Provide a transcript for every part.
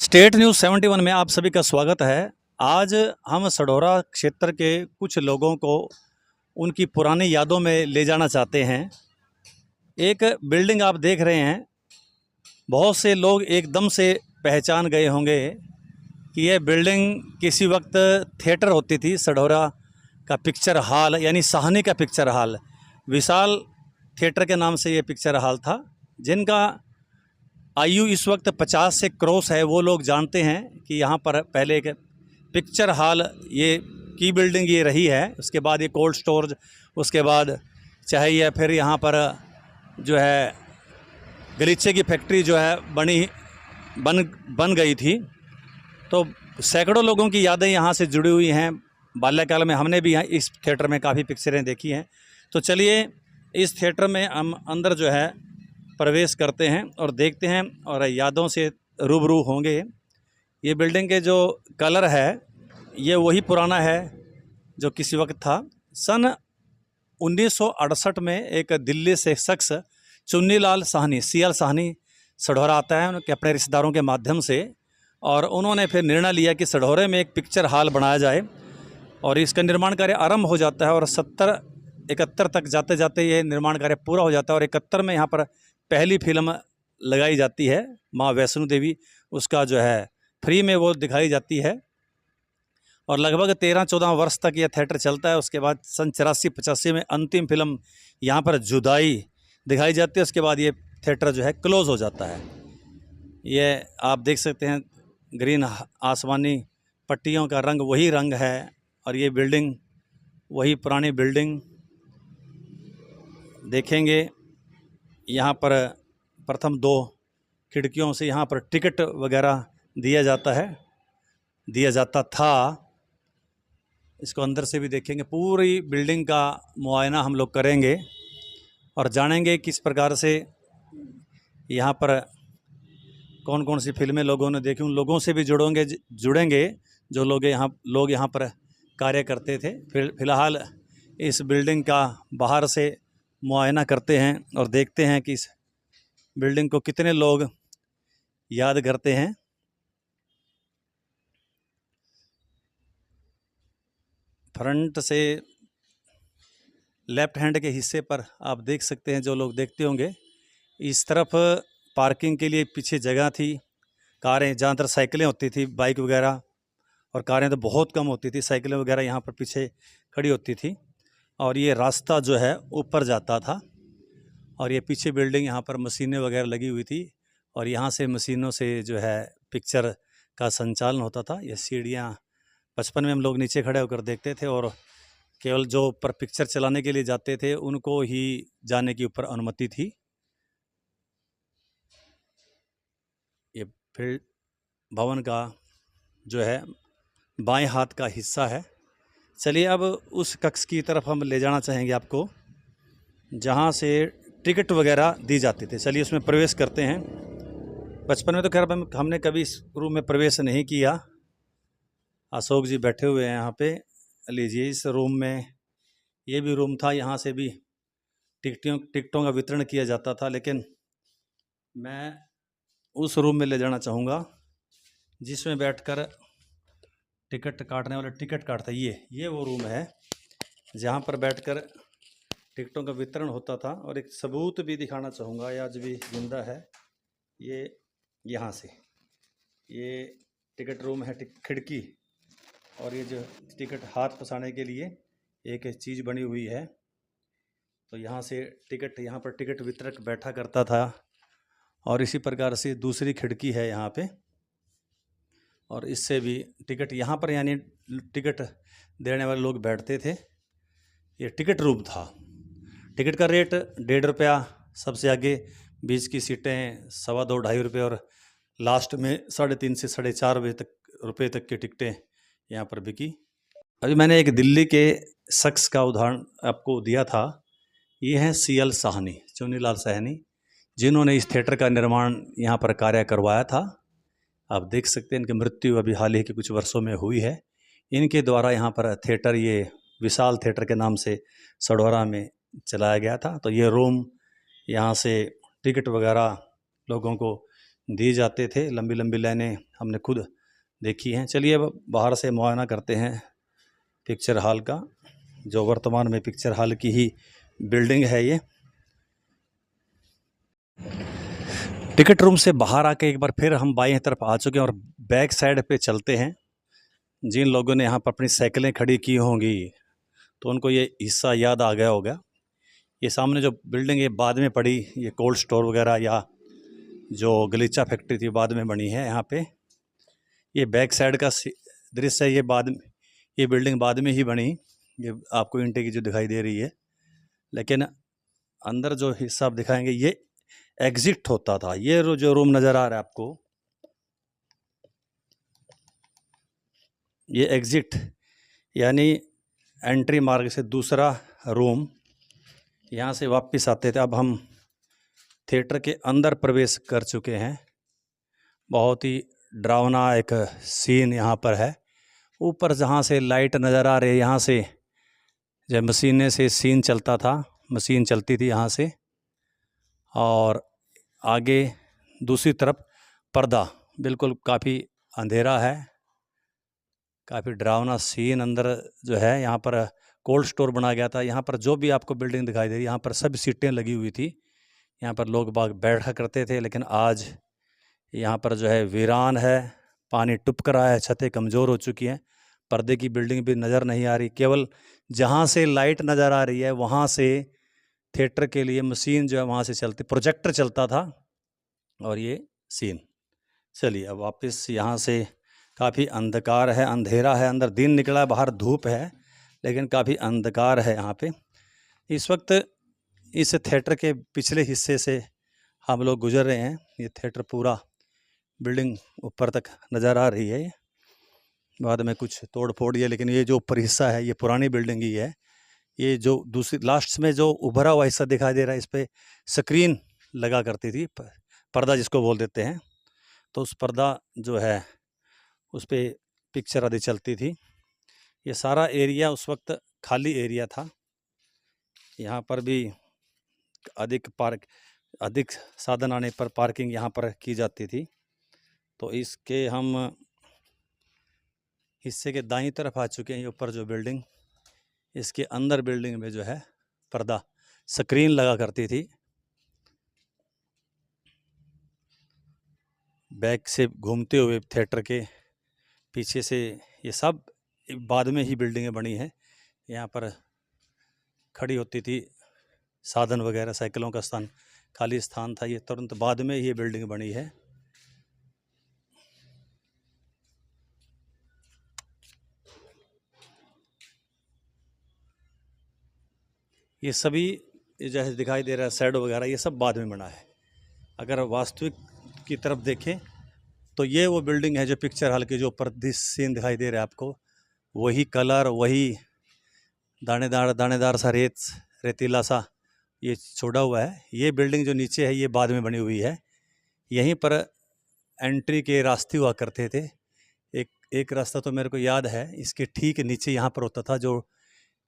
State news 71 में आप सभी का स्वागत है। आज हम सढौरा क्षेत्र के कुछ लोगों को उनकी पुरानी यादों में ले जाना चाहते हैं। एक बिल्डिंग आप देख रहे हैं, बहुत से लोग एकदम से पहचान गए होंगे कि यह बिल्डिंग किसी वक्त थिएटर होती थी। सढौरा का पिक्चर हॉल यानी साहनी का पिक्चर हॉल, विशाल थिएटर के नाम से ये पिक्चर हॉल था। जिनका आयु इस वक्त 50 से क्रॉस है, वो लोग जानते हैं कि यहाँ पर पहले एक पिक्चर हॉल ये की बिल्डिंग ये रही है। उसके बाद ये कोल्ड स्टोरेज, उसके बाद चाहे ये फिर यहाँ पर जो है गलीचे की फैक्ट्री जो है बन गई थी। तो सैकड़ों लोगों की यादें यहाँ से जुड़ी हुई हैं। बाल्यकाल में हमने भी यहाँ इस थिएटर में काफ़ी पिक्चरें देखी हैं। तो चलिए इस थिएटर में हम अंदर जो है प्रवेश करते हैं और देखते हैं और यादों से रूबरू होंगे। ये बिल्डिंग के जो कलर है ये वही पुराना है जो किसी वक्त था। सन 1968 में एक दिल्ली से शख्स चुन्नीलाल साहनी, सीएल साहनी सढौरा आता है उनके अपने रिश्तेदारों के माध्यम से, और उन्होंने फिर निर्णय लिया कि सढौरे में एक पिक्चर हॉल बनाया जाए और इसका निर्माण कार्य आरंभ हो जाता है। और 71 तक जाते जाते ये निर्माण कार्य पूरा हो जाता है और 71 में यहाँ पर पहली फिल्म लगाई जाती है, माँ वैष्णो देवी। उसका जो है फ्री में वो दिखाई जाती है और लगभग 13-14 वर्ष तक यह थिएटर चलता है। उसके बाद सन 84-85 में अंतिम फिल्म यहाँ पर जुदाई दिखाई जाती है। उसके बाद ये थिएटर जो है क्लोज़ हो जाता है। ये आप देख सकते हैं, ग्रीन आसमानी पट्टियों का रंग वही रंग है और ये बिल्डिंग वही पुरानी बिल्डिंग। देखेंगे यहाँ पर प्रथम 2 खिड़कियों से यहाँ पर टिकट वगैरह दिया जाता था। इसको अंदर से भी देखेंगे, पूरी बिल्डिंग का मुआयना हम लोग करेंगे और जानेंगे किस प्रकार से यहाँ पर कौन कौन सी फिल्में लोगों ने देखी। उन लोगों से भी जुड़ेंगे जो लोग यहाँ पर कार्य करते थे। फिलहाल इस बिल्डिंग का बाहर से मुआयना करते हैं और देखते हैं कि इस बिल्डिंग को कितने लोग याद करते हैं। फ्रंट से लेफ्ट हैंड के हिस्से पर आप देख सकते हैं, जो लोग देखते होंगे, इस तरफ पार्किंग के लिए पीछे जगह थी। कारें, ज़्यादातर साइकिलें होती थी, बाइक वगैरह, और कारें तो बहुत कम होती थी। साइकिलें वगैरह यहाँ पर पीछे खड़ी होती थी और ये रास्ता जो है ऊपर जाता था। और ये पीछे बिल्डिंग, यहाँ पर मशीनें वगैरह लगी हुई थी और यहाँ से मशीनों से जो है पिक्चर का संचालन होता था। ये सीढ़ियाँ 55 में हम लोग नीचे खड़े होकर देखते थे और केवल जो ऊपर पिक्चर चलाने के लिए जाते थे उनको ही जाने की ऊपर अनुमति थी। ये फिर भवन का जो है बाएं हाथ का हिस्सा है। चलिए अब उस कक्ष की तरफ हम ले जाना चाहेंगे आपको, जहाँ से टिकट वगैरह दी जाती थी। चलिए उसमें प्रवेश करते हैं। बचपन में तो खैर हमने कभी इस रूम में प्रवेश नहीं किया। अशोक जी बैठे हुए हैं यहाँ पे, लीजिए। इस रूम में ये भी रूम था, यहाँ से भी टिकटों का वितरण किया जाता था। लेकिन मैं उस रूम में ले जाना चाहूँगा जिसमें बैठकर टिकट काटने वाले टिकट काटता। ये वो रूम है जहाँ पर बैठकर टिकटों का वितरण होता था। और एक सबूत भी दिखाना चाहूँगा, ये आज भी जिंदा है। ये यहाँ से ये टिकट रूम है, खिड़की, और ये जो टिकट हाथ पसारने के लिए एक चीज़ बनी हुई है। तो यहाँ से यहाँ पर टिकट वितरक बैठा करता था। और इसी प्रकार से दूसरी खिड़की है यहाँ पे, और इससे भी टिकट यहाँ पर यानी टिकट देने वाले लोग बैठते थे। ये टिकट रूम था। टिकट का रेट 1.5 रुपया सबसे आगे, बीच की सीटें 2.25-2.5 रुपये, और लास्ट में 3.5 से 4.5 रुपये तक की टिकटें यहाँ पर बिकी। अभी मैंने एक दिल्ली के शख्स का उदाहरण आपको दिया था। ये हैं सीएल साहनी, चुन्नीलाल साहनी, जिन्होंने इस थिएटर का निर्माण यहाँ पर कार्य करवाया था। आप देख सकते हैं इनकी मृत्यु अभी हाल ही के कुछ वर्षों में हुई है। इनके द्वारा यहाँ पर थिएटर, ये विशाल थिएटर के नाम से सढौरा में चलाया गया था। तो ये रूम, यहाँ से टिकट वगैरह लोगों को दिए जाते थे। लंबी लंबी लाइनें हमने खुद देखी हैं। चलिए अब बाहर से मुआयना करते हैं पिक्चर हॉल का, जो वर्तमान में पिक्चर हॉल की ही बिल्डिंग है ये। टिकट रूम से बाहर आके एक बार फिर हम बाईं तरफ आ चुके हैं और बैक साइड पे चलते हैं। जिन लोगों ने यहाँ पर अपनी साइकिलें खड़ी की होंगी तो उनको ये हिस्सा याद आ गया होगा। ये सामने जो बिल्डिंग ये बाद में पड़ी, ये कोल्ड स्टोर वगैरह या जो गलीचा फैक्ट्री थी बाद में बनी है। यहाँ पे ये बैक साइड का दृश्य है। ये बिल्डिंग बाद में ही बनी, ये आपको ईंटें की जो दिखाई दे रही है। लेकिन अंदर जो हिस्सा आप दिखाएंगे ये एग्जिट होता था। ये जो रूम नज़र आ रहा है आपको, ये एग्जिट यानी एंट्री मार्ग से दूसरा रूम, यहाँ से वापस आते थे। अब हम थिएटर के अंदर प्रवेश कर चुके हैं। बहुत ही डरावना एक सीन यहाँ पर है। ऊपर जहाँ से लाइट नज़र आ रही है, यहाँ से जब मशीनें से सीन चलता था, मशीन चलती थी यहाँ से, और आगे दूसरी तरफ पर्दा, बिल्कुल काफ़ी अंधेरा है, काफ़ी डरावना सीन अंदर जो है। यहाँ पर कोल्ड स्टोर बना गया था। यहाँ पर जो भी आपको बिल्डिंग दिखाई दे रही है, यहाँ पर सब सीटें लगी हुई थी। यहाँ पर लोग बाग बैठा करते थे। लेकिन आज यहाँ पर जो है वीरान है, पानी टुप कर आया है, छतें कमज़ोर हो चुकी हैं, पर्दे की बिल्डिंग भी नज़र नहीं आ रही। केवल जहाँ से लाइट नज़र आ रही है वहाँ से थिएटर के लिए मशीन जो है वहाँ से चलती, प्रोजेक्टर चलता था, और ये सीन। चलिए अब वापस यहाँ से, काफ़ी अंधकार है, अंधेरा है, अंदर दिन निकला है, बाहर धूप है, लेकिन काफ़ी अंधकार है यहाँ पे। इस वक्त इस थिएटर के पिछले हिस्से से हम लोग गुजर रहे हैं। ये थिएटर पूरा बिल्डिंग ऊपर तक नज़र आ रही है। बाद में कुछ तोड़ फोड़ है, लेकिन ये जो ऊपर हिस्सा है ये पुरानी बिल्डिंग ही है। ये जो दूसरी लास्ट में जो उभरा हुआ हिस्सा दिखाई दे रहा है, इस पर स्क्रीन लगा करती थी, पर्दा जिसको बोल देते हैं। तो उस पर्दा जो है उस पर पिक्चर आदि चलती थी। ये सारा एरिया उस वक्त खाली एरिया था। यहाँ पर भी अधिक साधन आने पर पार्किंग यहाँ पर की जाती थी। तो इसके हम हिस्से के दाईं तरफ आ चुके हैं। ये ऊपर जो बिल्डिंग, इसके अंदर बिल्डिंग में जो है पर्दा, स्क्रीन लगा करती थी। बैक से घूमते हुए थिएटर के पीछे से ये सब बाद में ही बिल्डिंगें बनी हैं। यहाँ पर खड़ी होती थी साधन वगैरह, साइकिलों का स्थान, खाली स्थान था। ये तुरंत बाद में ये बिल्डिंग बनी है। ये सभी जैसे दिखाई दे रहा है शैडो वगैरह, ये सब बाद में बना है। अगर वास्तविक की तरफ देखें तो ये वो बिल्डिंग है जो पिक्चर हॉल के जो ऊपर सीन दिखाई दे रहा है आपको, वही कलर, वही दानेदार सा रेतीला सा ये छोड़ा हुआ है। ये बिल्डिंग जो नीचे है ये बाद में बनी हुई है। यहीं पर एंट्री के रास्ते हुआ करते थे। एक रास्ता तो मेरे को याद है, इसके ठीक नीचे यहाँ पर होता था जो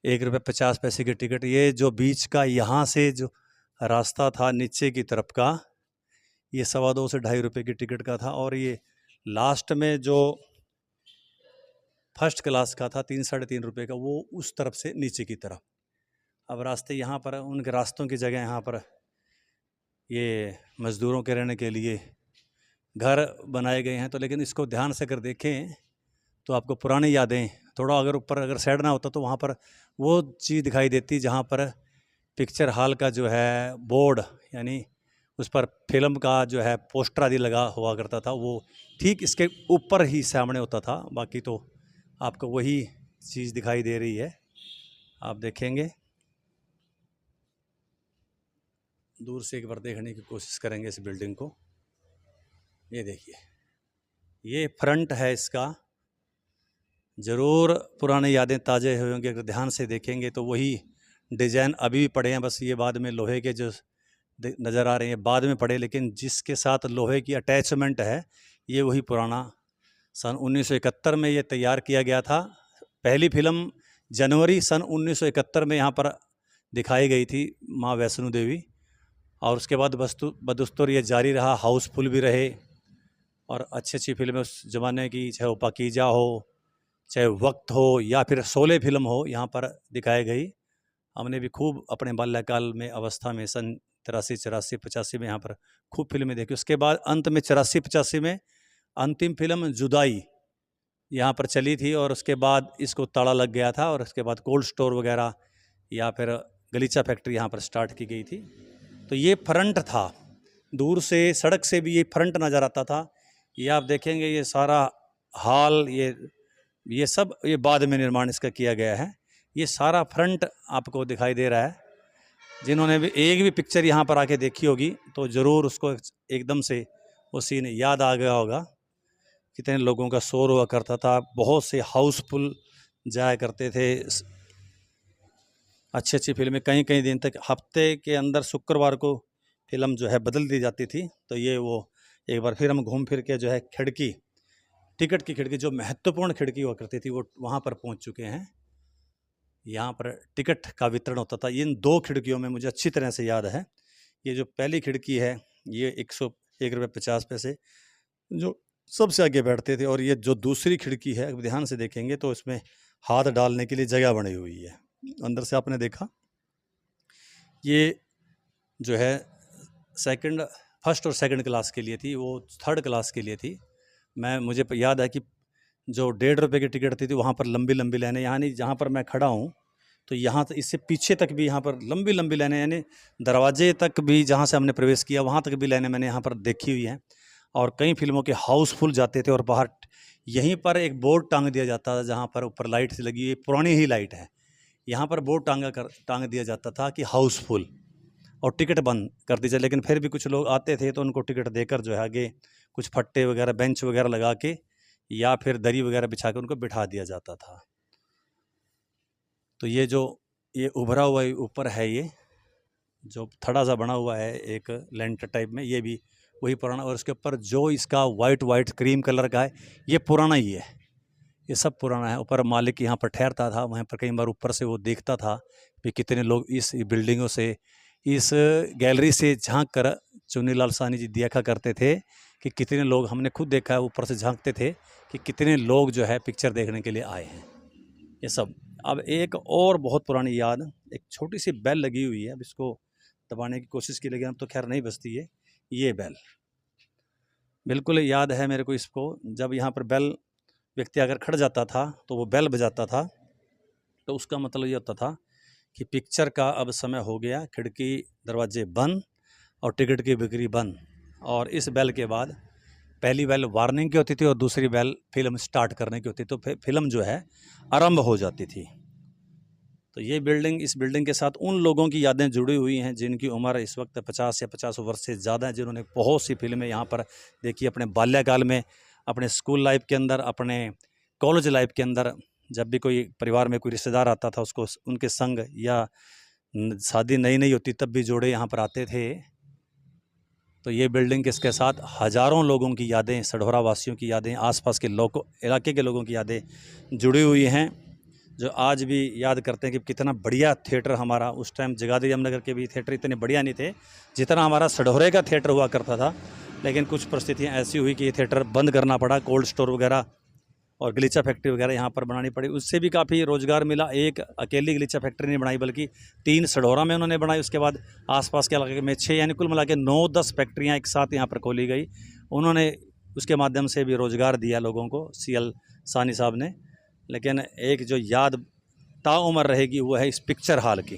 1 रुपये 50 पैसे की टिकट। ये जो बीच का यहाँ से जो रास्ता था नीचे की तरफ का, ये 2.25 से 2.5 रुपये की टिकट का था। और ये लास्ट में जो फर्स्ट क्लास का था 3-3.5 रुपये का, वो उस तरफ से नीचे की तरफ। अब रास्ते यहाँ पर, उनके रास्तों की जगह यहाँ पर ये मज़दूरों के रहने के लिए घर बनाए गए हैं। तो लेकिन इसको ध्यान से अगर देखें तो आपको पुरानी यादें, थोड़ा अगर ऊपर अगर साइड ना होता तो वहाँ पर वो चीज़ दिखाई देती जहाँ पर पिक्चर हॉल का जो है बोर्ड, यानी उस पर फिल्म का जो है पोस्टर आदि लगा हुआ करता था, वो ठीक इसके ऊपर ही सामने होता था। बाकी तो आपको वही चीज़ दिखाई दे रही है। आप देखेंगे, दूर से एक बार देखने की कोशिश करेंगे इस बिल्डिंग को। ये देखिए, ये फ्रंट है इसका। ज़रूर पुरानी यादें ताज़ा होंगी। अगर ध्यान से देखेंगे तो वही डिज़ाइन अभी भी पड़े हैं, बस ये बाद में लोहे के जो नज़र आ रहे हैं बाद में पड़े, लेकिन जिसके साथ लोहे की अटैचमेंट है ये वही पुराना सन 1971 में ये तैयार किया गया था। पहली फिल्म जनवरी सन 1971 में यहाँ पर दिखाई गई थी, माँ वैष्णो देवी। और उसके बाद बदस्तूर ये जारी रहा, हाउसफुल भी रहे और अच्छी अच्छी फिल्में उस ज़माने की, चाहे वो पाकीजा हो, चाहे वक्त हो या फिर शोले फिल्म हो, यहाँ पर दिखाई गई। हमने भी खूब अपने बाल्यकाल में अवस्था में सन 83, 84, 85 में यहाँ पर खूब फिल्में देखी। उसके बाद अंत में 84, 85 में अंतिम फिल्म जुदाई यहाँ पर चली थी और उसके बाद इसको ताला लग गया था और उसके बाद कोल्ड स्टोर वगैरह या फिर गलीचा फैक्ट्री यहाँ पर स्टार्ट की गई थी। तो ये फ्रंट था, दूर से सड़क से भी ये फ्रंट नज़र आता था। ये आप देखेंगे ये सारा हॉल, ये सब ये बाद में निर्माण इसका किया गया है। ये सारा फ्रंट आपको दिखाई दे रहा है। जिन्होंने भी एक भी पिक्चर यहाँ पर आके देखी होगी तो ज़रूर उसको एकदम से वो सीन याद आ गया होगा। कितने लोगों का शोर हुआ करता था, बहुत से हाउसफुल जाया करते थे। अच्छी अच्छी फिल्में कई कई दिन तक, हफ्ते के अंदर शुक्रवार को फिल्म जो है बदल दी जाती थी। तो ये वो एक बार फिर हम घूम फिर के जो है खिड़की, टिकट की खिड़की, जो महत्वपूर्ण खिड़की हुआ करती थी, वो वहाँ पर पहुँच चुके हैं। यहाँ पर टिकट का वितरण होता था। इन 2 खिड़कियों में मुझे अच्छी तरह से याद है। ये जो पहली खिड़की है ये 101 रुपये 50 पैसे जो सबसे आगे बैठते थे, और ये जो दूसरी खिड़की है अगर ध्यान से देखेंगे तो इसमें हाथ डालने के लिए जगह बनी हुई है। अंदर से आपने देखा, ये जो है फर्स्ट और सेकंड क्लास के लिए थी, वो थर्ड क्लास के लिए थी। मुझे याद है कि जो 1.5 रुपये की टिकट थी वहाँ पर लंबी लंबी लाइनें, यानी जहाँ पर मैं खड़ा हूँ तो यहाँ तो इससे पीछे तक भी यहाँ पर लंबी लंबी लाइनें, यानी दरवाजे तक भी जहाँ से हमने प्रवेश किया वहाँ तक भी लाइनें मैंने यहाँ पर देखी हुई हैं। और कई फिल्मों के हाउसफुल जाते थे और बाहर यहीं पर एक बोर्ड टांग दिया जाता था जहाँ पर ऊपर लाइट से लगी, पुरानी ही लाइट है, यहाँ पर बोर्ड टांग दिया जाता था कि हाउसफुल, और टिकट बंद कर दी जाए। लेकिन फिर भी कुछ लोग आते थे तो उनको टिकट देकर जो है आगे कुछ फट्टे वगैरह, बेंच वगैरह लगा के या फिर दरी वगैरह बिछा के उनको बिठा दिया जाता था। तो ये उभरा हुआ ऊपर है, ये जो थड़ा सा बना हुआ है एक लेंटर टाइप में, ये भी वही पुराना, और उसके ऊपर जो इसका वाइट क्रीम कलर का है ये पुराना ही है, ये सब पुराना है। ऊपर मालिक यहाँ पर ठहरता था, वहाँ पर कई बार ऊपर से वो देखता था कि कितने लोग इस बिल्डिंगों से, इस गैलरी से झांक कर चुन्नीलाल साहनी जी देखा करते थे कि कितने लोग, हमने खुद देखा है, ऊपर से झांकते थे कि कितने लोग जो है पिक्चर देखने के लिए आए हैं, ये सब। अब एक और बहुत पुरानी याद, एक छोटी सी बेल लगी हुई है, अब इसको दबाने की कोशिश की लेकिन अब तो खैर नहीं बजती है। ये बेल बिल्कुल याद है मेरे को इसको, जब यहाँ पर बेल व्यक्ति अगर खड़ जाता था तो वो बेल बजाता था, तो उसका मतलब ये होता था कि पिक्चर का अब समय हो गया, खिड़की दरवाजे बंद और टिकट की बिक्री बंद। और इस बेल के बाद पहली बेल वार्निंग की होती थी और दूसरी बेल फिल्म स्टार्ट करने की होती थी, तो फिर फिल्म जो है आरंभ हो जाती थी। तो ये बिल्डिंग, इस बिल्डिंग के साथ उन लोगों की यादें जुड़ी हुई हैं जिनकी उम्र इस वक्त 50 या 50 वर्ष से ज़्यादा है, जिन्होंने बहुत सी फिल्में यहाँ पर देखी अपने बाल्यकाल में, अपने स्कूल लाइफ के अंदर, अपने कॉलेज लाइफ के अंदर। जब भी कोई परिवार में कोई रिश्तेदार आता था उसको उनके संग, या शादी नई नई होती तब भी जोड़े यहाँ पर आते थे। तो ये बिल्डिंग किसके साथ हज़ारों लोगों की यादें, सढौरा वासियों की यादें, आसपास के इलाके के लोगों की यादें जुड़ी हुई हैं, जो आज भी याद करते हैं कि कितना बढ़िया थिएटर हमारा उस टाइम। जगाधरी रामनगर के भी थिएटर इतने बढ़िया नहीं थे जितना हमारा सढौरे का थिएटर हुआ करता था, लेकिन कुछ परिस्थितियाँ ऐसी हुई कि ये थिएटर बंद करना पड़ा, कोल्ड स्टोर वगैरह और गलीचा फैक्ट्री वगैरह यहाँ पर बनानी पड़ी। उससे भी काफ़ी रोज़गार मिला। एक अकेली गलीचा फैक्ट्री नहीं बनाई बल्कि 3 सढौरा में उन्होंने बनाई, उसके बाद आसपास के इलाके में 6, यानी कुल मिला के 9-10 फैक्ट्रियाँ एक साथ यहाँ पर खोली गई। उन्होंने उसके माध्यम से भी रोज़गार दिया लोगों को, CL साहनी साहब ने। लेकिन एक जो याद ताउम्र रहेगी वो है इस पिक्चर हॉल की।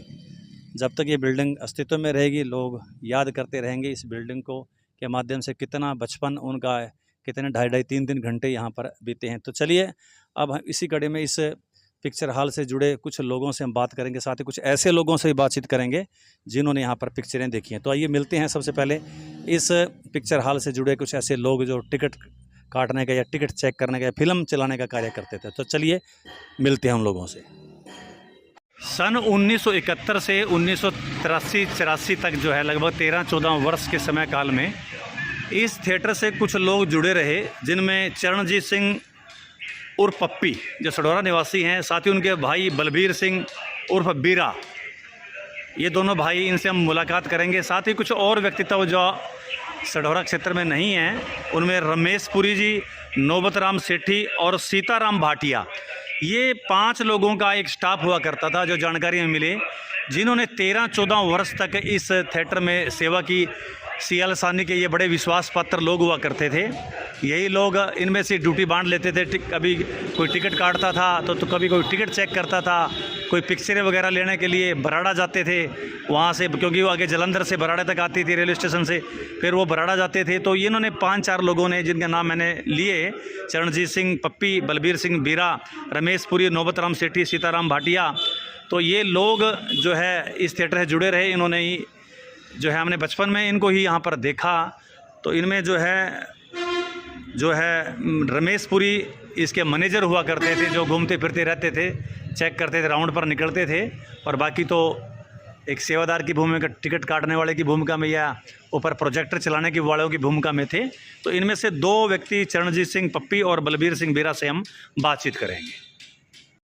जब तक ये बिल्डिंग अस्तित्व में रहेगी लोग याद करते रहेंगे इस बिल्डिंग को, के माध्यम से कितना बचपन उनका, कितने 2.5 3 घंटे यहाँ पर बीते हैं। तो चलिए अब हम इसी कड़ी में इस पिक्चर हॉल से जुड़े कुछ लोगों से हम बात करेंगे, साथ ही कुछ ऐसे लोगों से भी बातचीत करेंगे जिन्होंने यहाँ पर पिक्चरें देखी हैं। तो आइए मिलते हैं सबसे पहले इस पिक्चर हॉल से जुड़े कुछ ऐसे लोग जो टिकट काटने का या टिकट चेक करने का या फिल्म चलाने का कार्य करते थे। तो चलिए मिलते हैं हम लोगों से। सन 1971 से 1983-84 तक जो है लगभग 13-14 वर्ष के समय काल में इस थिएटर से कुछ लोग जुड़े रहे, जिनमें चरणजीत सिंह उर्फ पप्पी जो सढौरा निवासी हैं, साथ ही उनके भाई बलबीर सिंह उर्फ बीरा, ये दोनों भाई, इनसे हम मुलाकात करेंगे। साथ ही कुछ और व्यक्तित्व जो सढौरा क्षेत्र में नहीं हैं, उनमें रमेश पुरी जी, नौबत राम सेठी और सीताराम भाटिया, ये 5 लोगों का एक स्टाफ हुआ करता था, जो जानकारी में मिले, जिन्होंने 13-14 वर्ष तक इस थिएटर में सेवा की। सीएल सानी के ये बड़े विश्वास पात्र लोग हुआ करते थे। यही लोग इनमें से ड्यूटी बांट लेते थे। कभी कोई टिकट काटता था तो कभी कोई टिकट चेक करता था, कोई पिक्चरें वगैरह लेने के लिए बराड़ा जाते थे वहाँ से, क्योंकि वो आगे जलंधर से बराड़े तक आती थी रेलवे स्टेशन से, फिर वो बराड़ा जाते थे। तो इन्होंने 5-4 लोगों ने, जिनका नाम मैंने लिए, चरणजीत सिंह पप्पी, बलबीर सिंह बीरा, रमेश पुरी, नौबत राम सेठी, सीताराम भाटिया, तो ये लोग जो है इस थिएटर से जुड़े रहे। इन्होंने ही जो है, हमने बचपन में इनको ही यहाँ पर देखा। तो इनमें जो है रमेश पुरी इसके मैनेजर हुआ करते थे, जो घूमते फिरते रहते थे, चेक करते थे, राउंड पर निकलते थे। और बाकी तो एक सेवादार की भूमिका, टिकट काटने वाले की भूमिका में या ऊपर प्रोजेक्टर चलाने की वालों की भूमिका में थे। तो इनमें से 2 व्यक्ति, चरणजीत सिंह पप्पी और बलबीर सिंह बीरा, से हम बातचीत करेंगे।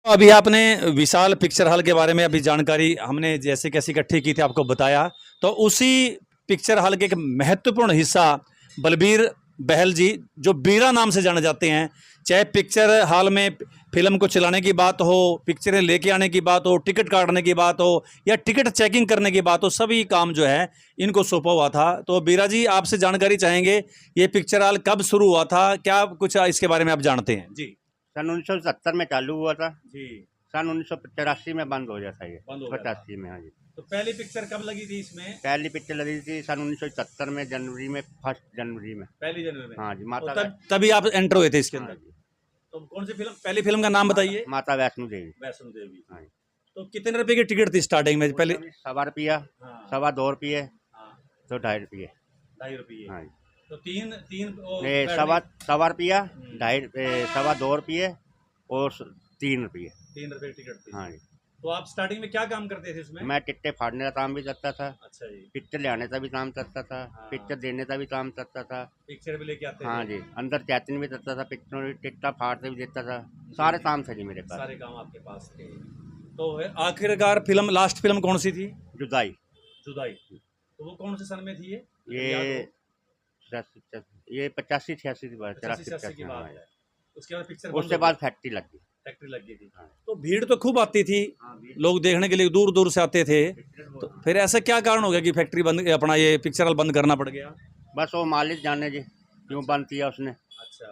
अभी आपने विशाल पिक्चर हॉल के बारे में अभी जानकारी हमने जैसे कैसे इकट्ठी की थी आपको बताया, तो उसी पिक्चर हॉल के एक महत्वपूर्ण हिस्सा बलबीर बहल जी, जो बीरा नाम से जाने जाते हैं, चाहे पिक्चर हॉल में फिल्म को चलाने की बात हो, पिक्चरें लेके आने की बात हो, टिकट काटने की बात हो, या टिकट चेकिंग करने की बात हो, सभी काम जो है इनको सौंपा हुआ था। तो बीरा जी, आपसे जानकारी चाहेंगे, ये पिक्चर हॉल कब शुरू हुआ था, क्या कुछ इसके बारे में आप जानते हैं? जी। सन 1970 में चालू हुआ था जी। सन 1985 में बंद हो जाता है ये, 85 में। हाँ जी। तो पहली पिक्चर कब लगी थी इसमें? पहली पिक्चर लगी थी सन 1970 में, जनवरी में, 1 जनवरी में, पहली जनवरी में। हाँ जी। तो तभी आप एंटर हुए थे इसके अंदर? हाँ जी। तो कौन सी फिल्म, पहली फिल्म का नाम बताइए? माता वैष्णो देवी। वैष्णो देवी। हाँ जी। तो कितने रुपए की टिकट थी स्टार्टिंग में? पहले 1.25 रुपया, हाँ। 2.25 रुपये, हाँ। तो 2.5 रुपये। 2.5 रुपये। हाँ जी। तो तीन 2.25 रुपया, 2.5 रुपये और 3 रुपये। 3 रुपये टिकट थी। हाँ जी। तो आप स्टार्टिंग में क्या काम करते थे इसमें? मैं टिकटें फाड़ने का काम भी करता था। अच्छा जी। पिक्चर ले आने का भी काम करता था। हाँ। पिक्चर देने का भी काम करता था। पिक्चर भी लेके आते हाँ थे? जी। अंदर चैटिंग भी करता था, पिक्चर टिकटा फाड़ते भी देता था, सारे काम थे जी मेरे पास। सारे काम आपके पास थे। तो आखिरकार फिल्म, लास्ट फिल्म कौन सी थी? जुदाई। जुदाई। तो वो कौन से सन में थी ये? ये 85-86 की बात, 85-86 की बात है। उसके बाद पिक्चर, उसके बाद फैक्ट्री लग गई। फैक्ट्री लग गई थी। हाँ। तो भीड़ तो खूब आती थी, लोग देखने के लिए दूर दूर से आते थे। तो फिर ऐसा क्या कारण हो गया कि फैक्ट्री बंद, अपना ये पिक्चर हॉल बंद करना पड़ गया? बस वो मालिक जाने जी क्यों बंद किया उसने। अच्छा।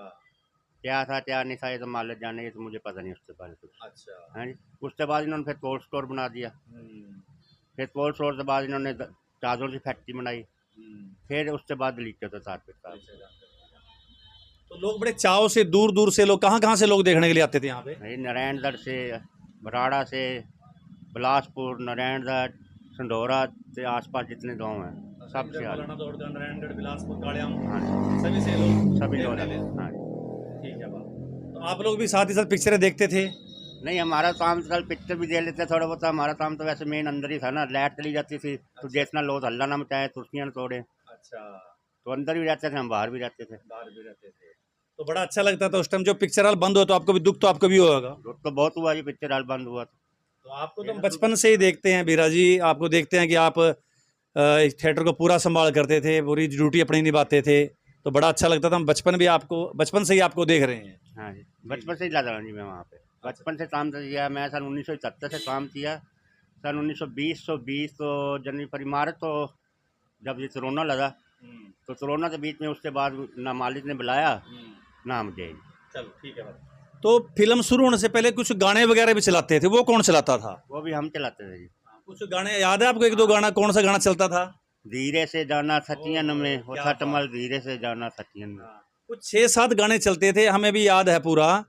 क्या था क्या नहीं था, ये तो मालिक जाने, ये तो मुझे पता नहीं उसके बारे में कुछ। अच्छा। हाँ जी। उसके बाद इन्होंने फिर कोल्ड स्टोर बना दिया। फिर कोल्ड स्टोर के बाद इन्होंने चादरों की फैक्ट्री बनाई। फिर उसके बाद लीटर तो तार पे। तो लोग बड़े चाव से, दूर दूर से लोग, कहाँ से लोग देखने के लिए आते थे यहाँ पे? नारायणगढ़ से, बराड़ा से, बिलासपुर, नारायणगढ़, संडोरा से आसपास जितने गांव हैं सब से आते हैं। नारायणगढ़, बिलासपुर, काड़ियाम, हाँ सभी से लोग, सभी लोग। हाँ ठीक है बात। तो आप लोग भी साथ ही साथ पिक्चरें देखते थे? नहीं, हमारा काम कल पिक्चर भी दे लेते थोड़ा बहुत। हमारा काम तो वैसे मेन अंदर ही था ना, लाइट चली जाती थी तो जितना लोग हल्ला ना मचाए, कुर्सियाँ न तोड़े। अच्छा। तो अंदर भी रहते थे, हम बाहर भी रहते थे। बाहर भी रहते थे। तो बड़ा अच्छा लगता था उस टाइम। जो पिक्चर हॉल बंद हुआ तो आपको भी दुख तो आपको भी होगा? दुख तो बहुत हुआ, ये पिक्चर हॉल बंद हुआ। तो आपको तो हम बचपन से ही देखते हैं बीरा जी, आपको देखते हैं कि आप थिएटर को पूरा संभाल करते थे, पूरी ड्यूटी अपनी निभाते थे। तो बड़ा अच्छा लगता था। हम बचपन से ही आपको देख रहे हैं। हाँ जी, बचपन से ही लगा रहा जी मैं वहाँ पे। बचपन से काम किया मैं। सन 1970 से काम किया। सन 1920 तो जनवरी मार्च, तो जब ये कोरोना लगा, तो कोरोना के बीच में उसके बाद ना मालिक ने बुलाया ना मुझे। चलो ठीक है भाई। तो फिल्म शुरू होने से पहले कुछ गाने वगैरह भी चलाते थे, वो कौन चलाता था? वो भी हम चलाते थे जी। कुछ गाने याद है आपको? 1-2 गाना, कौन सा गाना चलता था? धीरे से जाना सचियन में, वो छठमल धीरे से जाना सचियन में। कुछ 6-7 गाने चलते थे, हमें भी याद है पूरा,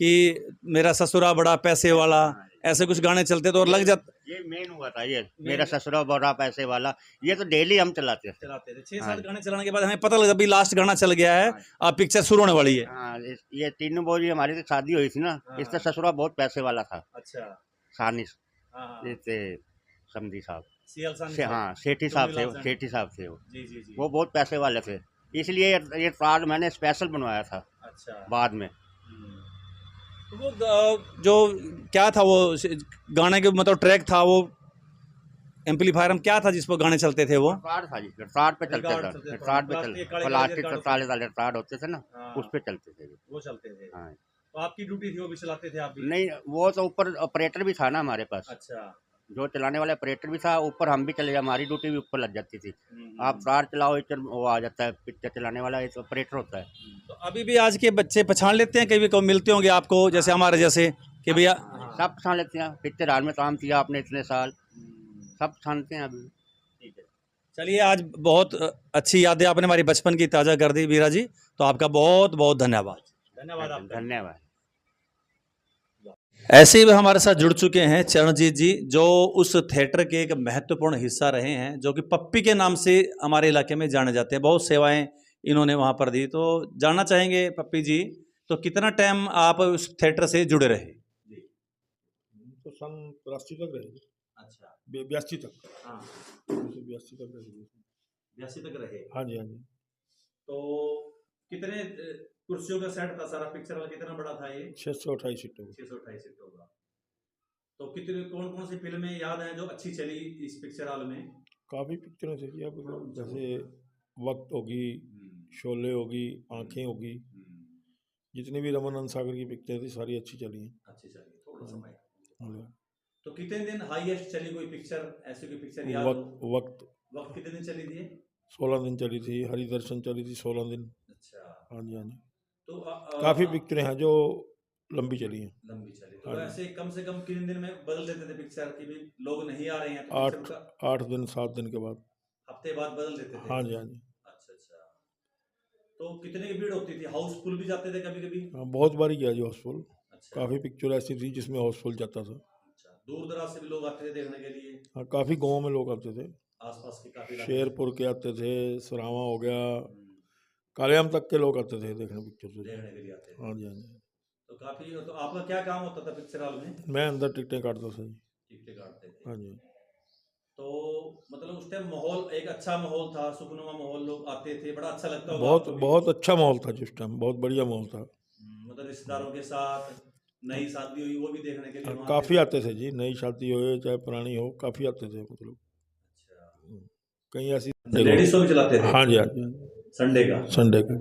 कि मेरा ससुरा बड़ा पैसे वाला, ऐसे कुछ गाने चलते थे और लग जाते। ये मेन हुआ था, ये मेरा ससुरा बड़ा पैसे वाला, ये तो डेली हम चलाते थे। 6-7 गाने चलाने के बाद हमें पता लगा अभी लास्ट गाना चल गया है, अब पिक्चर शुरू होने वाली है। हाँ, ये तीनों बोली हमारी तो शादी हुई थी ना, इसका ससुरा बहुत पैसे वाला था। अच्छा। सानिस समधी साहब, हाँ सेठी साहब थे वो। जी। वो बहुत पैसे वाले थे, इसलिए ये कार्ड मैंने स्पेशल बनवाया था। अच्छा। बाद में तो वो जो क्या था, वो गाने के मतलब ट्रैक था, वो एम्पलीफायर में क्या था जिस पर गाने चलते थे वो? रिटार्ड था जी, रिटार्ड पे चलते रिटार्ड थे, चलते थे, रिटार्ड पे प्लास्टिक चलते, काले प्लास्टिक रिटार्ड तो साले साले रिटार्ड होते थे ना, हाँ, उस पे चलते थे जी। वो चलते थे। हाँ। तो आपकी ड्यूटी थी, वो भी चलाते थे आप भी? नहीं, वो तो ऊपर ऑपरेटर भी था ना हमारे पास, अच्छा। जो चलाने वाला ऑपरेटर भी था, ऊपर हम भी चले जाए, हमारी ड्यूटी भी ऊपर लग जाती थी। आप हम्म। कार चलाओ, इधर वो आ जाता है, पिक्चर चलाने वाला एक ऑपरेटर होता है। तो अभी भी आज के बच्चे पहचान लेते हैं, कभी कभी मिलते होंगे आपको जैसे हमारे जैसे कि भैया? सब पहचान लेते हैं, पिक्चर हाल में काम किया आपने इतने साल, सब पहचानते हैं अभी। ठीक है, चलिए आज बहुत अच्छी यादें आपने हमारी बचपन की ताज़ा कर दी वीरा जी, तो आपका बहुत बहुत धन्यवाद। धन्यवाद आपका। धन्यवाद। ऐसे ही हमारे साथ जुड़ चुके हैं चरणजीत जी, जो उस थिएटर के एक महत्वपूर्ण हिस्सा रहे हैं, जो कि पप्पी के नाम से हमारे इलाके में जाने जाते हैं। बहुत सेवाएं इन्होंने वहाँ पर दी। तो जानना चाहेंगे पप्पी जी, तो कितना टाइम आप उस थिएटर से जुड़े रहे? तो सन 83 तक रहे। अच्छा। 82 तक। हाँ, 82 तक रहे। 82 तक रहे। हाँ जी, हाँ जी। तो कितने कुर्सियों का सेट था सारा? पिक्चर वाला कितना बड़ा था ये? 628 सीटों। 628 सीट होगा। तो कितने कौन कौन सी फिल्में याद हैं जो अच्छी चली इस पिक्चर हॉल में? काफ़ी पिक्चरें थी अब, जैसे वक्त होगी, शोले होगी, आंखें होगी, जितनी भी रमन अंसागर की पिक्चर थी सारी अच्छी चली हैं। अच्छी चली, थोड़ा समय। हाँ। तो कितने दिन हाईएस्ट चली कोई पिक्चर, ऐसी कोई पिक्चर याद हो? वक्त वक्त कितने दिन चली थी? 16 दिन चली थी। हरिदर्शन चली थी 16 दिन। अच्छा। हाँ जी, हाँ जी। तो काफ़ी पिक्चरें हैं जो लंबी चली हैं। लंबी चली। तो हाँ जी। ऐसे कम से कम कितने दिन में बदल देते थे पिक्चर की भी लोग नहीं आ रहे हैं तो आठ पिक्चर का 8 दिन 7 दिन के बाद। हफ्ते बाद बदल देते थे? हाँ जी, हाँ जी। अच्छा अच्छा। तो कितने की भीड़ होती थी? हाउसफुल भी जाते थे कभी कभी? हाँ, बहुत बारी किया जी हाउसफुल। अच्छा। काफ़ी पिक्चर ऐसी थी जिसमें हाउसफुल जाता था। अच्छा, दूर दराज से भी लोग आते थे देखने के लिए? हाँ, काफ़ी गाँव में लोग आते थे, आसपास के काफी इलाके से? शेरपुर के आते थे, सरावां हो गया, कालेआम तक के लोग आते थे देखने पिक्चर से। देखने के लिए आते थे। हाँ जी, हाँ जी। तो काफी, तो आपका क्या काम होता था पिक्चर हॉल में? मैं अंदर टिकटें काटता था जी। टिकटें काटते थे। हाँ जी। तो मतलब उस टाइम माहौल एक अच्छा माहौल था, सुखनुमा माहौल, लोग आते थे, बड़ा अच्छा लगता होगा बहुत आपको भी? बहुत अच्छा माहौल था जिस टाइम, बहुत बढ़िया माहौल था। मतलब रिश्तेदारों के साथ नई शादी हुई वो भी देखने के लिए वहाँ काफ़ी आते आते थे जी, नई शादी हो चाहे पुरानी हो, काफ़ी आते थे मतलब। अच्छा। कहीं ऐसी लेडीज शो भी चलाते थे? हाँ जी, हाँ जी। संडे का? संडे का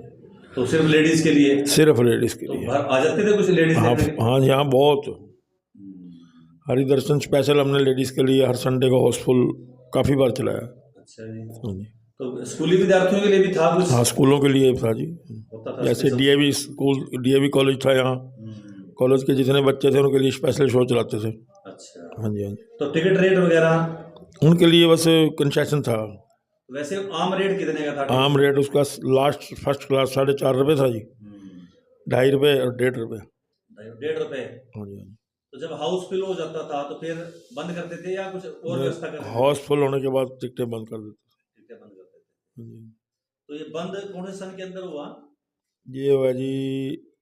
तो सिर्फ लेडीज के लिए? सिर्फ लेडीज़ के तो लिए। घर आ जाते थे कुछ लेडीज हाँ देखने के लिए? हाँ जी, हाँ बहुत। हरिदर्शन स्पेशल हमने लेडीज़ के लिए हर संडे को हाउसफुल काफ़ी बार चलाया। अच्छा जी। हाँ जी। तो स्कूली विद्यार्थियों के लिए भी था कुछ? हाँ, स्कूलों के लिए था जी। होता था जैसे special? DAV school, DAV college था यहाँ, कॉलेज के जितने बच्चे थे उनके लिए स्पेशल शो चलाते थे। अच्छा। हाँ जी, हाँ जी। तो टिकट रेट वगैरह उनके लिए बस कंसेशन था। वैसे आम रेट कितने का था? आम रेट उसका लास्ट फर्स्ट क्लास 4.5 रुपये था जी। 2.5 रुपये और 1.5 रुपये। 1.5 रुपए? हाँ जी, हाँ जी। तो जब हाउस फिल हो जाता था तो फिर बंद करते थे या कुछ और व्यवस्था करते थे? हाउस फुल होने के बाद टिकटें बंद कर देते टिकटें बंद करते थे। थे। हाँ जी। तो ये बंद कौन से सन के अंदर हुआ? ये हुआ जी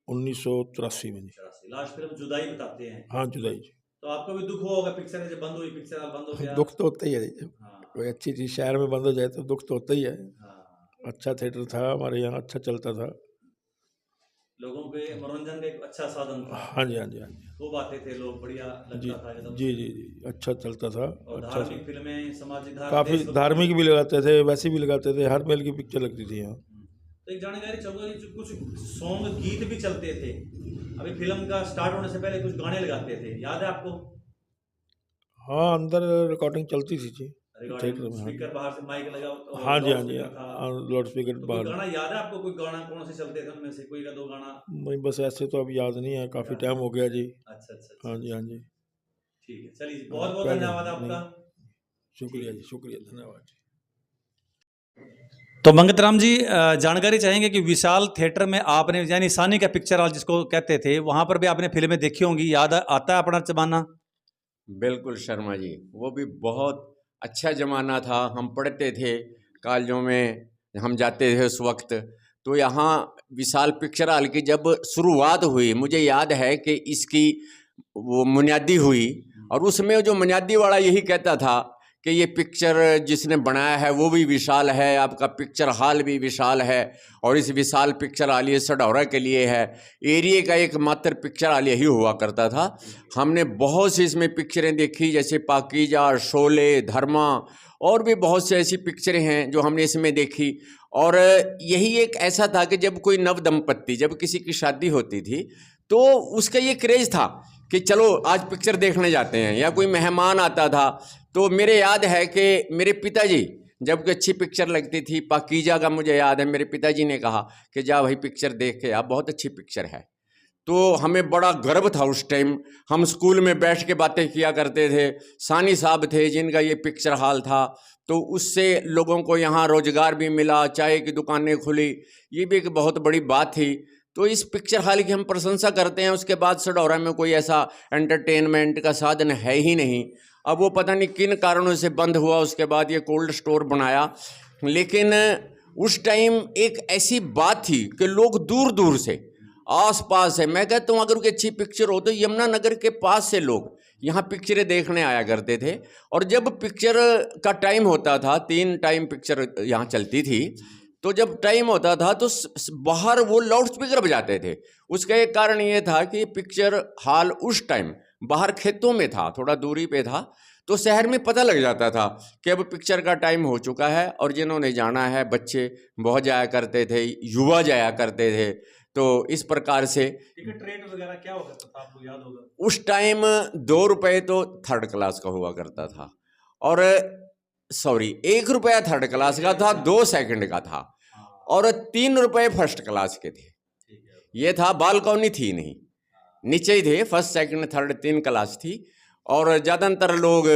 1983 में जी। लास्ट फिल्म जुदाई बताते हैं। हाँ, जुदाई जी। तो आपको भी दुख हुआ होगा पिक्चर जब बंद हुई, पिक्चर हॉल बंद हो गया? दुख तो होता ही है जी, हाँ। कोई अच्छी चीज़ शहर में बंद हो जाए तो दुख तो होता ही है। हाँ। अच्छा थिएटर था हमारे यहाँ, अच्छा चलता था। लोगों के मनोरंजन का एक अच्छा साधन था। हाँ जी, हाँ जी, हाँ जी। खूब आते थे लोग, बढ़िया जी लगता था एकदम। जी जी जी, अच्छा चलता था। और अच्छा धार्मिक फिल्में, सामाजिक काफ़ी देशभक्ति- धार्मिक भी लगाते थे, वैसे भी लगाते थे, हर मेल की पिक्चर लगती थी यहाँ। तो एक जानकारी चाहूंगा कि जो कुछ सॉन्ग गीत भी चलते थे, अभी फिल्म का स्टार्ट होने से पहले कुछ गाने लगाते थे, याद है आपको? हाँ, अंदर रिकॉर्डिंग चलती थी जी थिएटर में। स्पीकर बाहर से माइक लगा, हाँ जी, हाँ जी, लाउडस्पीकर था। लाउड स्पीकर तो कोई बाहर। गाना याद है आपको? कोई गाना कौन से चलते थे उनमें से कोई का दो गाना? नहीं, बस ऐसे तो अब याद नहीं है, काफ़ी टाइम हो गया जी। अच्छा अच्छा। हाँ जी, हाँ जी। ठीक है, चलिए बहुत बहुत पहले धन्यवाद नहीं। आपका। शुक्रिया जी, शुक्रिया, धन्यवाद जी। तो मंगतराम जी जानकारी चाहेंगे कि विशाल थिएटर में आपने, यानी सानी का पिक्चर हॉल जिसको कहते थे, वहाँ पर भी आपने फिल्में देखी होंगी, याद आता है अपना जमाना? बिल्कुल शर्मा जी, वो भी बहुत अच्छा ज़माना था। हम पढ़ते थे कॉलेजों में, हम जाते थे उस वक्त। तो यहाँ विशाल पिक्चर हॉल की जब शुरुआत हुई, मुझे याद है कि इसकी वो बुनियादी हुई, और उसमें जो बुनियादी वाला यही कहता था कि ये पिक्चर जिसने बनाया है वो भी विशाल है, आपका पिक्चर हॉल भी विशाल है, और इस विशाल पिक्चर हॉल ये सढौरा के लिए है। एरिया का एक मात्र पिक्चर हॉल यही हुआ करता था। हमने बहुत सी इसमें पिक्चरें देखी, जैसे पाकीजा, शोले, धर्मा, और भी बहुत से ऐसी पिक्चरें हैं जो हमने इसमें देखी। और यही एक ऐसा था कि जब कोई नव दंपत्ति, जब किसी की शादी होती थी तो उसका ये क्रेज था कि चलो आज पिक्चर देखने जाते हैं, या कोई मेहमान आता था। तो मेरे याद है कि मेरे पिताजी जब कोई अच्छी पिक्चर लगती थी, पाकीजा का मुझे याद है, मेरे पिताजी ने कहा कि जा भाई पिक्चर देख के आ, बहुत अच्छी पिक्चर है। तो हमें बड़ा गर्व था उस टाइम। हम स्कूल में बैठ के बातें किया करते थे। सानी साहब थे जिनका ये पिक्चर हॉल था, तो उससे लोगों को यहाँ रोजगार भी मिला, चाय की दुकानें खुली, ये भी एक बहुत बड़ी बात थी। तो इस पिक्चर हॉल की हम प्रशंसा करते हैं। उसके बाद सढौरा में कोई ऐसा एंटरटेनमेंट का साधन है ही नहीं। अब वो पता नहीं किन कारणों से बंद हुआ, उसके बाद ये कोल्ड स्टोर बनाया। लेकिन उस टाइम एक ऐसी बात थी कि लोग दूर दूर से, आस पास है, मैं कहता हूँ अगर कोई अच्छी पिक्चर हो तो यमुनानगर के पास से लोग यहाँ पिक्चरें देखने आया करते थे। और जब पिक्चर का टाइम होता था, 3 टाइम पिक्चर यहाँ चलती थी, तो जब टाइम होता था तो बाहर वो लाउड स्पीकर बजाते थे। उसका एक कारण ये था कि पिक्चर हॉल उस टाइम बाहर खेतों में था, थोड़ा दूरी पे था, तो शहर में पता लग जाता था कि अब पिक्चर का टाइम हो चुका है। और जिन्होंने जाना है, बच्चे बहुत जाया करते थे, युवा जाया करते थे। तो इस प्रकार से टिकट रेट वगैरह क्या होगा तो आपको याद होगा? उस टाइम 2 रुपये तो थर्ड क्लास का हुआ करता था, और सॉरी 1 रुपया थर्ड क्लास का था, 2 सेकंड का था, और 3 रुपये फर्स्ट क्लास के थे। ये था, बालकनी थी नहीं, नीचे ही थे, फर्स्ट सेकंड थर्ड 3 क्लास थी। और ज़्यादातर लोग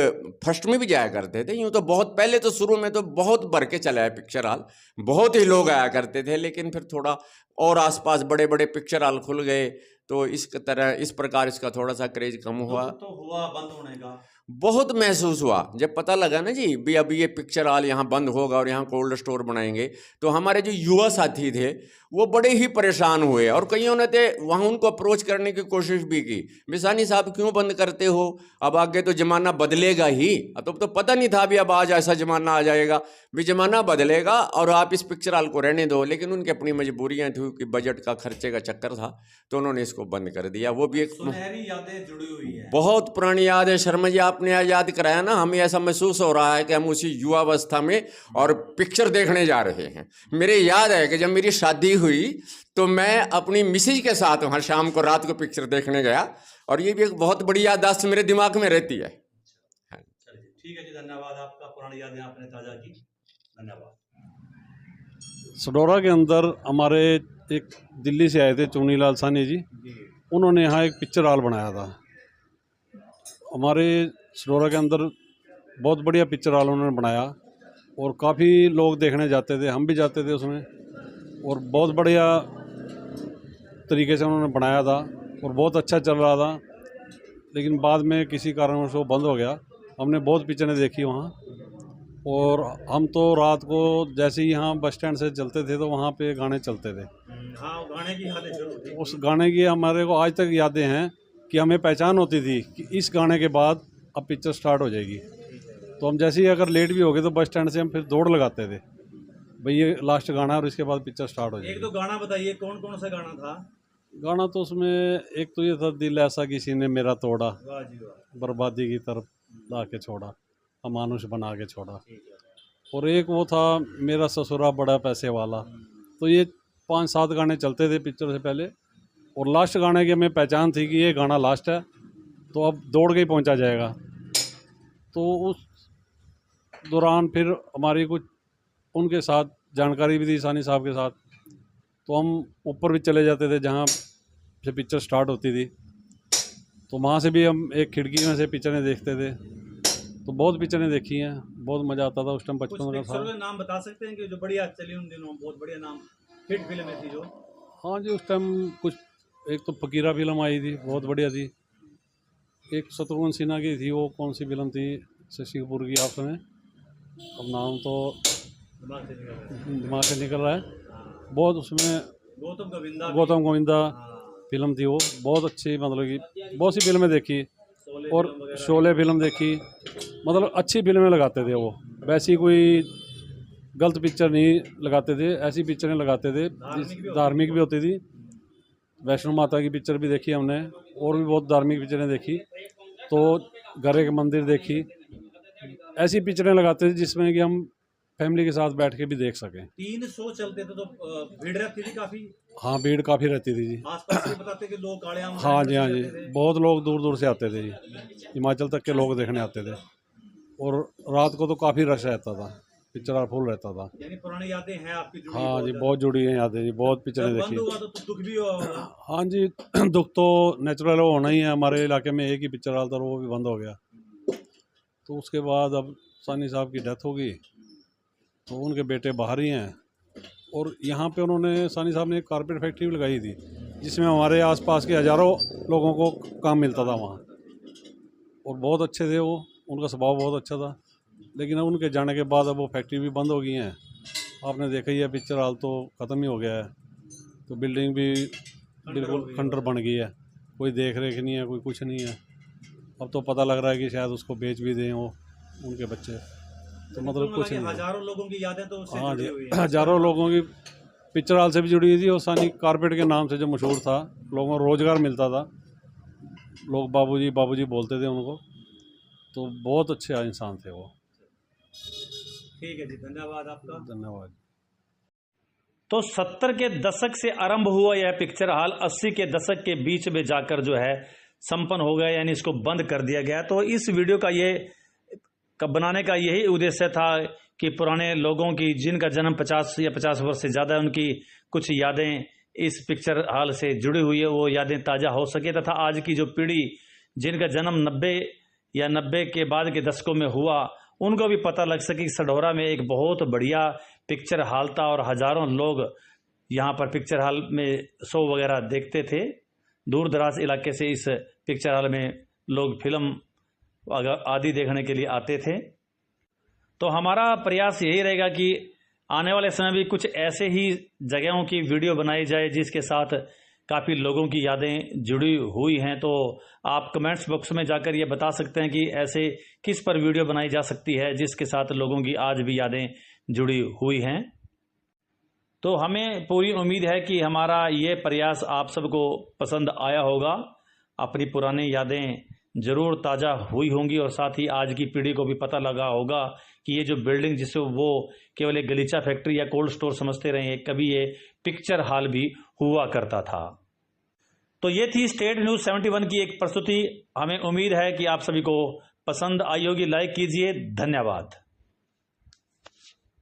फर्स्ट में भी जाया करते थे। यूँ तो बहुत पहले तो शुरू में तो बहुत भर के चला है पिक्चर हॉल, बहुत ही लोग आया करते थे। लेकिन फिर थोड़ा और आसपास बड़े बड़े पिक्चर हॉल खुल गए, तो इस प्रकार इसका थोड़ा सा क्रेज कम हुआ। तो हुआ बंद होने का बहुत महसूस हुआ जब पता लगा ना जी भी अब ये पिक्चर हॉल यहाँ बंद होगा और यहाँ कोल्ड स्टोर बनाएंगे। तो हमारे जो युवा साथी थे वो बड़े ही परेशान हुए, और कईयों ने तो वहाँ उनको अप्रोच करने की कोशिश भी की, मिसानी साहब क्यों बंद करते हो, अब आगे तो ज़माना बदलेगा ही। तो पता नहीं था भी अब आज ऐसा ज़माना आ जाएगा भी ज़माना बदलेगा और आप इस पिक्चर हॉल को रहने दो। लेकिन उनकी अपनी मजबूरियाँ थी कि बजट का, खर्चे का चक्कर था, तो उन्होंने इसको बंद कर दिया। वो भी एक सुनहरी यादें जुड़ी हुई है, बहुत पुरानी याद है। शर्मा जी आपने याद कराया ना, हमें ऐसा महसूस हो रहा है कि हम उसी युवावस्था में और पिक्चर देखने जा रहे हैं। मेरे याद है कि जब मेरी शादी हुई तो मैं अपनी मिसेज के साथ वहाँ शाम को रात को पिक्चर देखने गया, और ये भी एक बहुत बड़ी याददाश्त मेरे दिमाग में रहती है। चलिए ठीक है जी, धन्यवाद आपका, पुरानी यादें आपने ताज़ा की, धन्यवाद। सढौरा के अंदर हमारे एक दिल्ली से आए थे चुनीलाल सानी जी, उन्होंने यहाँ एक पिक्चर हॉल बनाया था। हमारे सढौरा के अंदर बहुत बढ़िया पिक्चर हॉल उन्होंने बनाया, और काफ़ी लोग देखने जाते थे, हम भी जाते थे उसमें, और बहुत बढ़िया तरीके से उन्होंने बनाया था और बहुत अच्छा चल रहा था। लेकिन बाद में किसी कारणवश वो बंद हो गया। हमने बहुत पिक्चरें देखी वहाँ, और हम तो रात को जैसे ही यहाँ बस स्टैंड से चलते थे तो वहाँ पे गाने चलते थे। हाँ, गाने की यादें जरूर थी। उस गाने की हमारे को आज तक यादें हैं कि हमें पहचान होती थी कि इस गाने के बाद अब पिक्चर स्टार्ट हो जाएगी। तो हम जैसे ही अगर लेट भी हो गए तो बस स्टैंड से हम फिर दौड़ लगाते थे, भाई ये लास्ट गाना है और इसके बाद पिक्चर स्टार्ट हो जाएगी। एक तो गाना बताइए, कौन कौन सा गाना था? गाना तो उसमें एक तो ये था, दिल ऐसा किसी ने मेरा तोड़ा, वाह जी वाह, बर्बादी की तरफ ला के छोड़ा, अमानुष बना के छोड़ा, ठीक है। और एक वो था, मेरा ससुरा बड़ा पैसे वाला। तो ये 5-7 गाने चलते थे पिक्चर से पहले, और लास्ट गाने की हमें पहचान थी कि ये गाना लास्ट है, तो अब दौड़ के ही पहुंचा जाएगा। तो उस दौरान फिर हमारी कुछ उनके साथ जानकारी भी थी, सानी साहब के साथ, तो हम ऊपर भी चले जाते थे जहाँ से पिक्चर स्टार्ट होती थी। तो वहाँ से भी हम एक खिड़की में से पिक्चरें देखते थे। तो बहुत पिक्चरें देखी हैं, बहुत मज़ा आता था उस टाइम, कुछ 55 का पिक्चरों था। के नाम बता सकते हैं कि जो बढ़िया चली उन दिनों, बहुत बढ़िया नाम हिट फिल्में थी जो? हाँ जी, उस टाइम कुछ, एक तो फकीरा फिल्म आई थी, बहुत बढ़िया थी। एक शत्रुघ्न सिन्हा की थी, वो कौन सी फिल्म थी, शशि कपूर की, आप सुने, अब नाम तो दिमाग से निकल रहा है। बहुत उसमें गौतम गोविंदा फिल्म थी वो, बहुत अच्छी, मतलब कि बहुत सी फिल्में देखी। और शोले फिल्म देखी। मतलब अच्छी फिल्में लगाते थे वो, वैसी कोई गलत पिक्चर नहीं लगाते थे, ऐसी पिक्चरें लगाते थे धार्मिक भी होती थी। वैष्णो माता की पिक्चर भी देखी हमने, और भी बहुत धार्मिक पिक्चरें देखी, तो घरे के मंदिर देखी। ऐसी पिक्चरें लगाते थे जिसमें कि हम फैमिली के साथ बैठ के भी देख सकें। 3 शो चलते थे तो भीड़ रहती थी काफी। हाँ, भीड़ काफ़ी रहती थी जी। आसपास ये बताते कि लोग कालियां हाँ जी, हाँ जी, बहुत लोग दूर दूर से आते थे जी, हिमाचल तक के लोग देखने आते थे। और रात को तो काफ़ी रश रहता था, पिक्चर हॉल फुल रहता था। यानी पुरानी यादें हैं आपकी जुड़ी हाँ जी, बहुत जुड़ी हैं यादें जी, बहुत पिक्चरें जब देखी। बंद हुआ तो दुख भी हुआ होगा। हाँ जी, दुख तो नेचुरल होना ही है। हमारे इलाके में एक ही पिक्चर हॉल था, वो भी बंद हो गया। तो उसके बाद अब सानी साहब की डेथ हो गई, तो उनके बेटे बाहर ही हैं। और यहाँ पे उन्होंने, सानी साहब ने एक कारपेट फैक्ट्री भी लगाई थी, जिसमें हमारे आसपास के हज़ारों लोगों को काम मिलता था वहाँ। और बहुत अच्छे थे वो, उनका स्वभाव बहुत अच्छा था। लेकिन अब उनके जाने के बाद अब वो फैक्ट्री भी बंद हो गई हैं। आपने देखा ही है, पिक्चर हॉल तो ख़त्म ही हो गया है, तो बिल्डिंग भी बिल्कुल खंडर बन गई है, कोई देख रेख नहीं है, कोई कुछ नहीं है। अब तो पता लग रहा है कि शायद उसको बेच भी दें वो, उनके बच्चे। तो मतलब कुछ नहीं है। हजारों लोगों की यादें तो उससे हाँ जुड़ी जी, हुई हैं। हज़ारों लोगों की पिक्चर हॉल से भी जुड़ी हुई थी, और सानी कारपेट के नाम से जो मशहूर था, लोगों को रोज़गार मिलता था, लोग बाबूजी बाबूजी बोलते थे उनको। तो बहुत अच्छे इंसान थे वो। ठीक है जी, धन्यवाद आपका। धन्यवाद। तो 70 के दशक से आरंभ हुआ यह पिक्चर हॉल 80 के दशक के बीच में जाकर जो है संपन्न हो गया, यानी इसको बंद कर दिया गया। तो इस वीडियो का बनाने का यही उद्देश्य था कि पुराने लोगों की, जिनका जन्म 50 या 50 वर्ष से ज़्यादा, उनकी कुछ यादें इस पिक्चर हॉल से जुड़ी हुई है, वो यादें ताज़ा हो सके, तथा आज की जो पीढ़ी जिनका जन्म 90 या 90 के बाद के दशकों में हुआ, उनको भी पता लग सके कि सढौरा में एक बहुत बढ़िया पिक्चर हॉल था और हज़ारों लोग यहाँ पर पिक्चर हॉल में शो वगैरह देखते थे। दूर दराज इलाके से इस पिक्चर हॉल में लोग फिल्म आदि देखने के लिए आते थे। तो हमारा प्रयास यही रहेगा कि आने वाले समय भी कुछ ऐसे ही जगहों की वीडियो बनाई जाए जिसके साथ काफ़ी लोगों की यादें जुड़ी हुई हैं। तो आप कमेंट्स बॉक्स में जाकर ये बता सकते हैं कि ऐसे किस पर वीडियो बनाई जा सकती है जिसके साथ लोगों की आज भी यादें जुड़ी हुई हैं। तो हमें पूरी उम्मीद है कि हमारा ये प्रयास आप सबको पसंद आया होगा। अपनी पुरानी यादें ज़रूर ताज़ा हुई होंगी, और साथ ही आज की पीढ़ी को भी पता लगा होगा कि ये जो बिल्डिंग, जिसे वो केवल एक गलीचा फैक्ट्री या कोल्ड स्टोर समझते रहे, कभी ये पिक्चर हॉल भी हुआ करता था। तो ये थी स्टेट न्यूज़ 71 की एक प्रस्तुति। हमें उम्मीद है कि आप सभी को पसंद आई होगी। लाइक कीजिए। धन्यवाद।